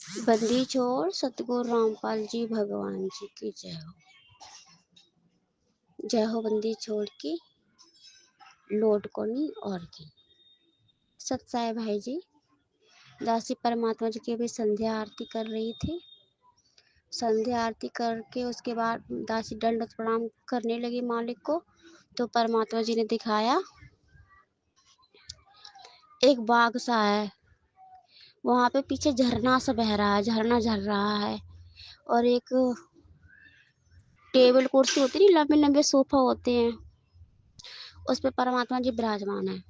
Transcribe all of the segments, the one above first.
बंदी छोड़ सतगुरु रामपाल जी भगवान जी की जय हो। जय हो बंदी छोड़ की लोट कोनी और की। सत्साई भाई जी दासी परमात्मा जी की भी संध्या आरती कर रही थी। संध्या आरती करके उसके बाद दासी दंडवत प्रणाम करने लगी मालिक को, तो परमात्मा जी ने दिखाया एक बाग सा है, वहां पे पीछे झरना सा बह रहा है, झरना झर रहा है, और एक टेबल कुर्सी होती है, लंबे लंबे सोफा होते हैं, उस पे परमात्मा जी विराजमान है।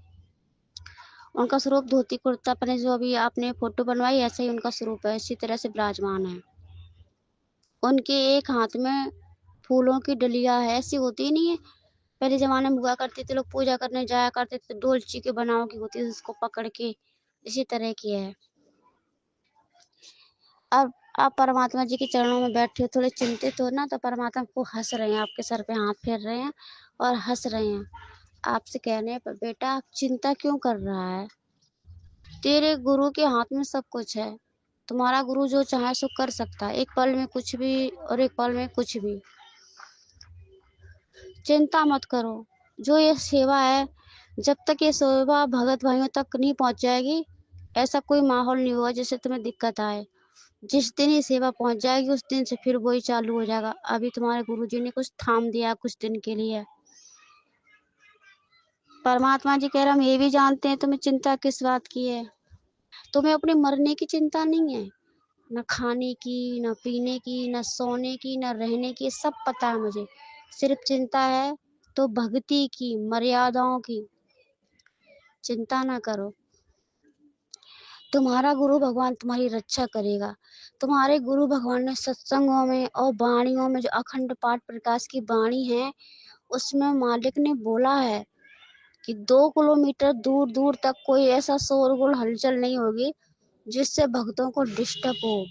उनका स्वरूप धोती कुर्ता पहने, जो अभी आपने फोटो बनवाई ऐसे ही उनका स्वरूप है, इसी तरह से विराजमान है। उनके एक हाथ में फूलों की डलिया है, ऐसी होती नहीं है, पहले जमाने में हुआ करते थे, लोग पूजा करने जाया करते थे, डोलची के बनाव की होती थी, उसको पकड़ के, इसी तरह की है। अब आप परमात्मा जी के चरणों में बैठे हो, थोड़े चिंतित हो ना, तो परमात्मा को हंस रहे हैं, आपके सर पे हाथ फेर रहे हैं और हंस रहे हैं। आपसे कहने पर बेटा आप चिंता क्यों कर रहा है, तेरे गुरु के हाथ में सब कुछ है। तुम्हारा गुरु जो चाहे सो कर सकता है, एक पल में कुछ भी और एक पल में कुछ भी। चिंता मत करो, जो ये सेवा है, जब तक ये सेवा भगत भाइयों तक नहीं पहुंच जाएगी, ऐसा कोई माहौल नहीं होगा जिससे तुम्हें दिक्कत आए। जिस दिन ये सेवा पहुंच जाएगी उस दिन से फिर वही चालू हो जाएगा। अभी तुम्हारे गुरुजी ने कुछ थाम दिया कुछ दिन के लिए। परमात्मा जी कह रहे हम ये भी जानते हैं तुम्हें चिंता किस बात की है। तुम्हें अपने मरने की चिंता नहीं है, न खाने की, न पीने की, न सोने की, न रहने की, सब पता है मुझे। सिर्फ चिंता है तो भक्ति की, मर्यादाओं की। चिंता ना करो, तुम्हारा गुरु भगवान तुम्हारी रक्षा करेगा। तुम्हारे गुरु भगवान ने सत्संगों में और वाणियों में, जो अखंड पाठ प्रकाश की वाणी है, उसमें मालिक ने बोला है कि 2 किलोमीटर दूर दूर तक कोई ऐसा शोरगुल हलचल नहीं होगी जिससे भक्तों को डिस्टर्ब हो।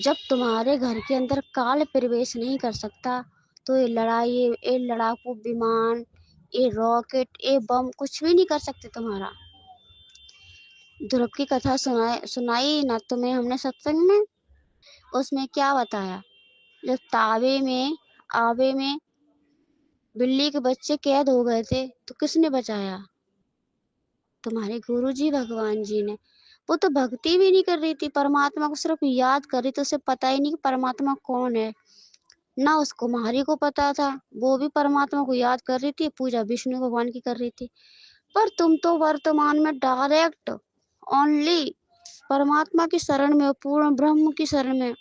जब तुम्हारे घर के अंदर काल प्रवेश नहीं कर सकता, तो ये लड़ाई, ये लड़ाकू विमान, ये रॉकेट, ये बम कुछ भी नहीं कर सकते तुम्हारा। ध्रुव की कथा सुनाई ना तुम्हें हमने सत्संग में। उसमें क्या बताया, जब आवे में बिल्ली के बच्चे कैद हो गए थे, तो किसने बचाया, तुम्हारे गुरुजी भगवान जी ने। वो तो भक्ति भी नहीं कर रही थी, परमात्मा को सिर्फ याद कर रही थी, उसे पता ही नहीं कि परमात्मा कौन है। ना उस कुमारी को पता था, वो भी परमात्मा को याद कर रही थी, पूजा विष्णु भगवान की कर रही थी। पर तुम तो वर्तमान में डायरेक्ट ओनली परमात्मा की शरण में हो, पूर्ण ब्रह्म की शरण में,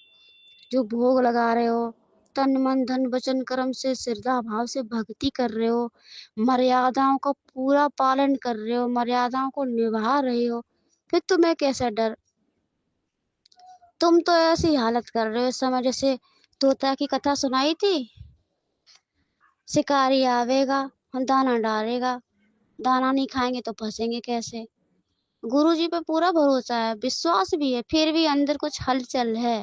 जो भोग लगा रहे हो, तन मन धन वचन कर्म से श्रद्धा भाव से भक्ति कर रहे हो, मर्यादाओं का पूरा पालन कर रहे हो, मर्यादाओं को निभा रहे हो, फिर तुम्हें कैसा डर। तुम तो ऐसी हालत कर रहे हो इस समय जैसे तोता की कथा सुनाई थी, शिकारी आवेगा, दाना डालेगा, दाना नहीं खाएंगे तो फंसेंगे कैसे। गुरुजी पे पूरा भरोसा है, विश्वास भी है, फिर भी अंदर कुछ हलचल है।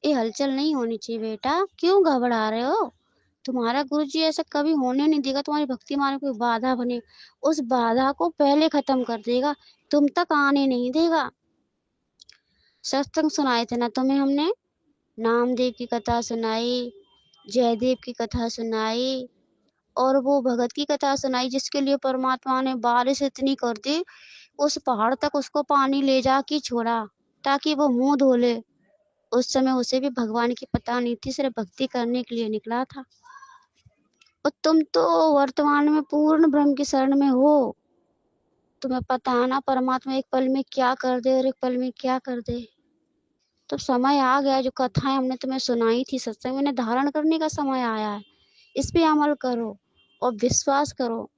ये हलचल नहीं होनी चाहिए बेटा, क्यों घबरा रहे हो। तुम्हारा गुरुजी ऐसा कभी होने नहीं देगा, तुम्हारी भक्ति मार्ग में कोई बाधा बने, उस बाधा को पहले खत्म कर देगा, तुम तक आने नहीं देगा। सत्संग सुनाए थे ना तुम्हें हमने, नामदेव की कथा सुनाई, जयदेव की कथा सुनाई, और वो भगत की कथा सुनाई जिसके लिए परमात्मा ने बारिश इतनी कर दी, उस पहाड़ तक उसको पानी ले जा के छोड़ा ताकि वो मुंह धो ले। उस समय उसे भी भगवान की पता नहीं थी, सिर्फ भक्ति करने के लिए निकला था। और तुम तो वर्तमान में पूर्ण ब्रह्म की शरण में हो, तुम्हें पता है ना परमात्मा एक पल में क्या कर दे और एक पल में क्या कर दे। तो समय आ गया, जो कथाएं हमने तुम्हें सुनाई थी सत्संग में, धारण करने का समय आया है। इस पे अमल करो और विश्वास करो,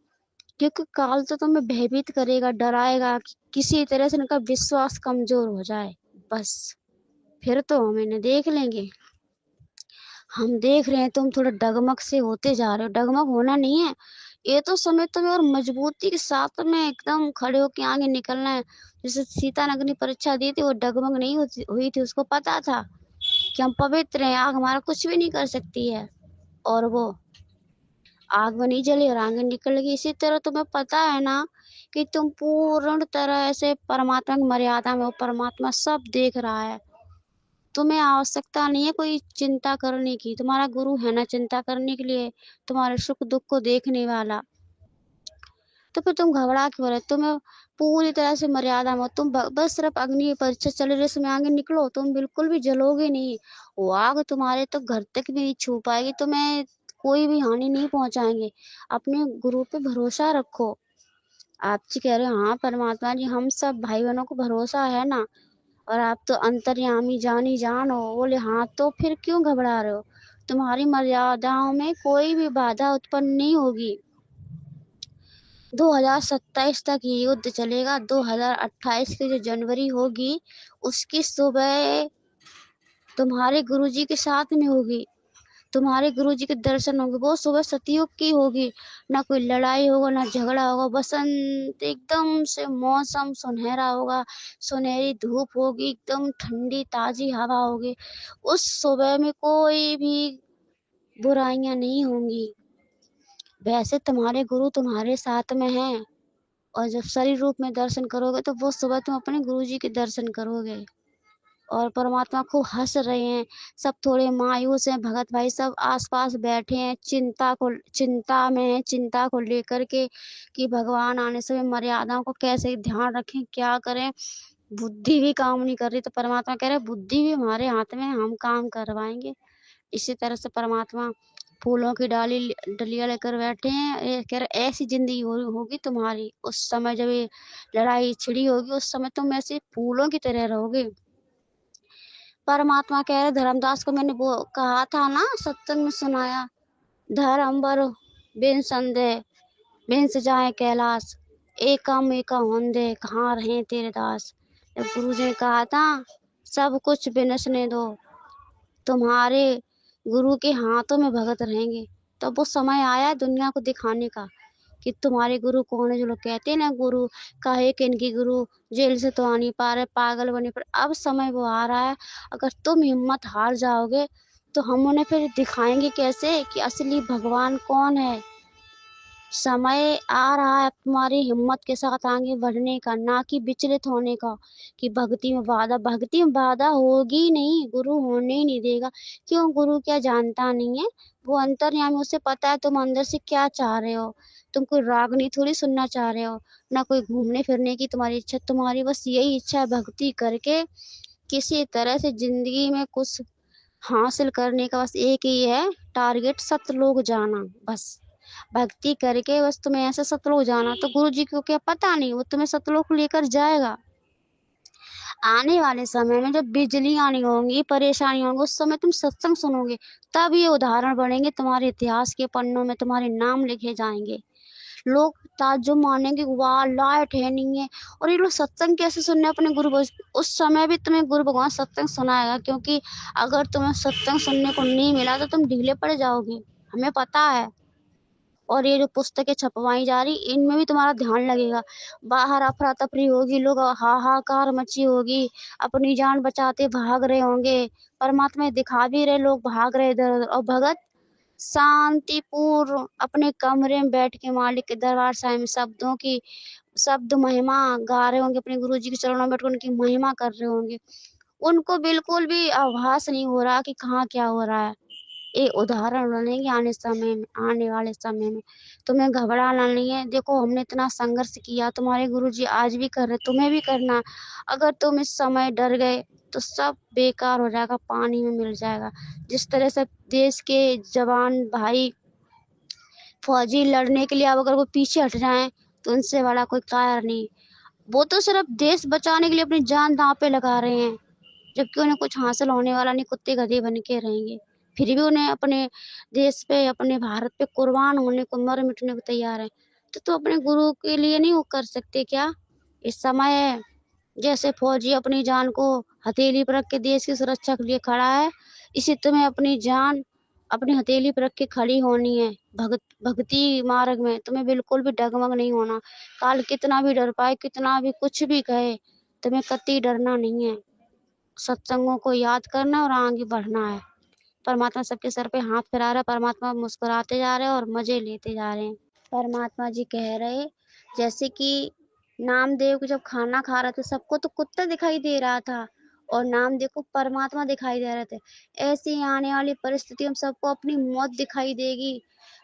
क्योंकि काल तो तुम्हें भयभीत करेगा, डराएगा, किसी तरह से उनका विश्वास कमजोर हो जाए, बस फिर तो हम इन्हें देख लेंगे। हम देख रहे हैं तुम थोड़ा डगमग से होते जा रहे हो, डगमग होना नहीं है, ये तो समय तुम्हें और मजबूती के साथ में एकदम खड़े होके आगे निकलना है। जैसे सीता ने अग्नि परीक्षा दी थी, वो डगमग नहीं हुई थी, उसको पता था कि हम पवित्र हैं, आग हमारा कुछ भी नहीं कर सकती है, और वो आग में नहीं जली और आगे निकल गई। इसी तरह तुम्हें पता है ना कि तुम पूर्ण तरह से परमात्मा की मर्यादा में हो। परमात्मा सब देख रहा है, तुम्हें आवश्यकता नहीं है कोई चिंता करने की। तुम्हारा गुरु है ना चिंता करने के लिए, तुम्हारे सुख दुख को देखने वाला। तो फिर तुम घबरा क्यों रहे? तुम्हें पूरी तरह से मर्यादा में हो। तुम बस सिर्फ अग्नि की परीक्षा चल रही है, इसमें आगे निकलो, तुम बिल्कुल भी जलोगे नहीं। वो आग तुम्हारे तो घर तक भी नहीं छू पाएगी, तुम्हें कोई भी हानि नहीं पहुंचाएंगे। अपने गुरु पे भरोसा रखो। आप जी कह रहे हो हाँ परमात्मा जी, हम सब भाई बहनों को भरोसा है ना, और आप तो अंतर्यामी जानी जान हो। बोले हाँ, तो फिर क्यों घबरा रहे हो? तुम्हारी मर्यादाओं में कोई भी बाधा उत्पन्न नहीं होगी। 2027 तक ये युद्ध चलेगा। 2028 की जो जनवरी होगी, उसकी सुबह तुम्हारे गुरुजी के साथ में होगी, तुम्हारे गुरुजी के दर्शन होंगे। वो सुबह सतयुग की होगी, ना कोई लड़ाई होगा ना झगड़ा होगा। बसंत एकदम से मौसम सुनहरा होगा, सुनहरी धूप होगी, एकदम ठंडी ताजी हवा होगी। उस सुबह में कोई भी बुराइयां नहीं होंगी। वैसे तुम्हारे गुरु तुम्हारे साथ में हैं, और जब शरीर रूप में दर्शन करोगे तो वो सुबह तुम अपने गुरुजी के दर्शन करोगे। और परमात्मा खूब हंस रहे हैं, सब थोड़े मायूस हैं। भगत भाई सब आसपास बैठे हैं, चिंता में हैं, चिंता को लेकर के कि भगवान आने से मर्यादाओं को कैसे ध्यान रखें, क्या करें। बुद्धि भी काम नहीं कर रही, तो परमात्मा कह रहे बुद्धि भी हमारे हाथ में है, हम काम करवाएंगे। इसी तरह से परमात्मा फूलों की डलिया लेकर बैठे हैं। ये कह रहे ऐसी जिंदगी होगी तुम्हारी। उस समय जब ये लड़ाई छिड़ी होगी, उस समय तुम ऐसे फूलों की तरह रहोगे। परमात्मा कह रहे धर्मदास को मैंने वो कहा था ना, सत्संग में सुनाया, धर्म बर बिन संदेह बिन सजाए कैलाश, एकम एका होंदे कहाँ रहे तेरे दास। जब गुरु जी ने कहा था सब कुछ बिनसने दो, तुम्हारे गुरु के हाथों में भगत रहेंगे, तब वो समय आया है दुनिया को दिखाने का कि तुम्हारे गुरु कौन है। जो लोग कहते हैं ना गुरु काहे कि इनकी गुरु जेल से तो आ नहीं पा रहे, पागल बने, पर अब समय वो आ रहा है। अगर तुम हिम्मत हार जाओगे तो हम उन्हें फिर दिखाएंगे कैसे कि असली भगवान कौन है। समय आ रहा है तुम्हारी हिम्मत के साथ आगे बढ़ने का, ना कि विचलित होने का कि भक्ति में बाधा होगी नहीं, गुरु होने ही नहीं देगा। क्यों? गुरु क्या जानता नहीं है? वो अंतर्यामी, उसे पता है तुम अंदर से क्या चाह रहे हो। तुम कोई रागनी थोड़ी सुनना चाह रहे हो, ना कोई घूमने फिरने की तुम्हारी इच्छा। तुम्हारी बस यही इच्छा है भक्ति करके किसी तरह से जिंदगी में कुछ हासिल करने का। बस एक ही है टारगेट, सतलोक जाना। बस भक्ति करके बस तुम्हें ऐसे सतलोक जाना। तो गुरु जी को क्या पता नहीं, वो तुम्हें सतलोक लेकर जाएगा। आने वाले समय में जब बिजली आनी होंगी, परेशानी होंगी, उस समय तुम सत्संग सुनोगे, तब ये उदाहरण बनेंगे तुम्हारे इतिहास के पन्नों में, तुम्हारे नाम लिखे जाएंगे। लोग ताज्जुब मानेंगे, वाह लाइट है नहीं है, और ये लोग सत्संग कैसे सुन रहे अपने गुरु। उस समय भी तुम्हें गुरु भगवान सत्संग सुनाएगा, क्योंकि अगर तुम्हें सत्संग सुनने को नहीं मिला तो तुम ढीले पड़ जाओगे, हमें पता है। और ये जो पुस्तकें छपवाई जा रही, इनमें भी तुम्हारा ध्यान लगेगा। बाहर अफरा तफरी होगी, लोग हाहाकार मची होगी, अपनी जान बचाते भाग रहे होंगे, परमात्मा दिखा भी रहे, लोग भाग रहे इधर उधर, और भगत शांतिपूर्ण अपने कमरे में बैठ के मालिक के दरबार साहिब में शब्द महिमा गा रहे होंगे, अपने गुरु जी के चरणों में बैठ कर उनकी महिमा कर रहे होंगे। उनको बिल्कुल भी आभास नहीं हो रहा कि कहाँ क्या हो रहा है। ये उदाहरण बनेंगे आने वाले समय में। तुम्हें घबराना नहीं है। देखो हमने इतना संघर्ष किया, तुम्हारे गुरुजी आज भी कर रहे, तुम्हें भी करना। अगर तुम इस समय डर गए तो सब बेकार हो जाएगा, पानी में मिल जाएगा। जिस तरह से देश के जवान भाई फौजी लड़ने के लिए अब अगर वो पीछे हट जाएं तो उनसे बड़ा कोई कारण नहीं। वो तो सिर्फ देश बचाने के लिए अपनी जान दांव पे लगा रहे हैं, जबकि उन्हें कुछ हासिल होने वाला नहीं, कुत्ते गधे बन के रहेंगे। फिर भी उन्हें अपने देश पे, अपने भारत पे कुर्बान होने को, मर मिटने को तैयार है। तो अपने गुरु के लिए नहीं वो कर सकते क्या? इस समय जैसे फौजी अपनी जान को हथेली पर रख के देश की सुरक्षा के लिए खड़ा है, इसी तुम्हें अपनी जान अपनी हथेली पर रख के खड़ी होनी है। भक्ति मार्ग में तुम्हें बिल्कुल भी डगमग नहीं होना। काल कितना भी डर पाए, कितना भी कुछ भी कहे, तुम्हें कतई डरना नहीं है। सत्संगों को याद करना और आगे बढ़ना है। परमात्मा सबके सर पे हाथ फिरा रहा है, परमात्मा मुस्कुराते जा रहे हैं और मजे लेते जा रहे हैं। परमात्मा जी कह रहे जैसे कि नामदेव को जब खाना खा रहे थे सबको तो कुत्ता दिखाई दे रहा था और नामदेव को परमात्मा दिखाई दे रहे थे। ऐसी आने वाली परिस्थितियों में सबको अपनी मौत दिखाई देगी,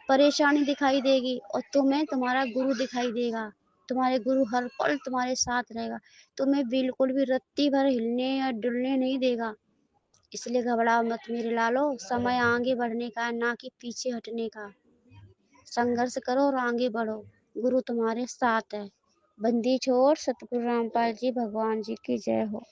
परेशानी दिखाई देगी और तुम्हें तुम्हारा गुरु दिखाई देगा। तुम्हारे गुरु हर पल तुम्हारे साथ रहेगा, तुम्हें बिल्कुल भी रत्ती भर हिलने या डुलने नहीं देगा। इसलिए घबराओ मत मेरे लालो, समय आगे बढ़ने का है ना कि पीछे हटने का। संघर्ष करो और आगे बढ़ो, गुरु तुम्हारे साथ है। बंदी छोड़ सतगुरु रामपाल जी भगवान जी की जय हो।